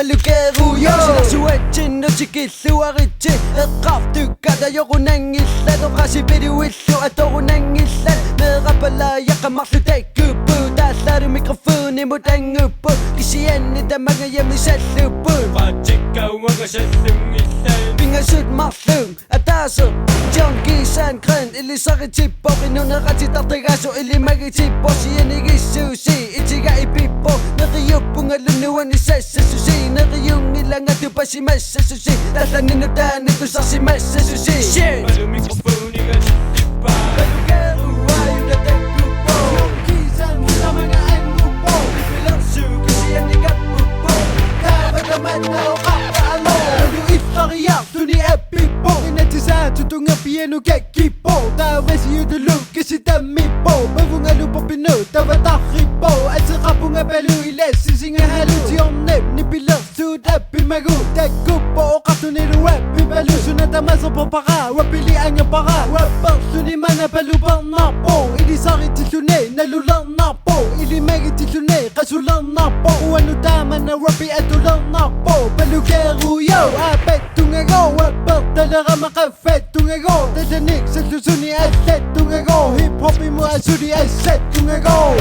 Peluqueruyo Sinasuetsin no chikilluaritsi Eqqartukkatayoqunang illat Oqasipiruillu atoqunang illat Meqapalaayaqamarlu taikuppu Taallaru mikrofoni mutanguppu Kisianni tamangayamisallupu Qatikauaqasallung illan Pingasut marlung atasu Jonkisan grøn Ilisaritsippo Qinuneqatitartigasu Ilimagitsippo Sianigissusi Itiga ipippo Neqiyuppungalunnuan isassasusi Neqiyungilangatupasimassa-susi Tallaninutaanitusarsimassa-susi Shit! Palu mikrofoniga sippa Peluqueru ayudatakuppo Jonkisan mula mga anguppo Ipilarsu kisianigatuppo Taavatamatna oqaqqaamo Palu iffariartuni appippo Inatisaan tutunga piano kakippo Taavasiyudulu kisitamippo Mavungalupopino tavataqippo Atseqapunga palu ilasisingahalu Tionnep nipilarsut appimagu Takkuppo oqartunilu appimalu Sunatamasopopaqa wapiliangapara Wapparsunimanna paluparnarpo Ilisaritilune nalularnarpo Ilimagitillune qasularnarpo Uanutamanna wapi atularnarpo Peluqueruyo apettungago Wappartalaraqaffettungago Tallanik sallusuni assettungago Hip-hopimu asuri assettungago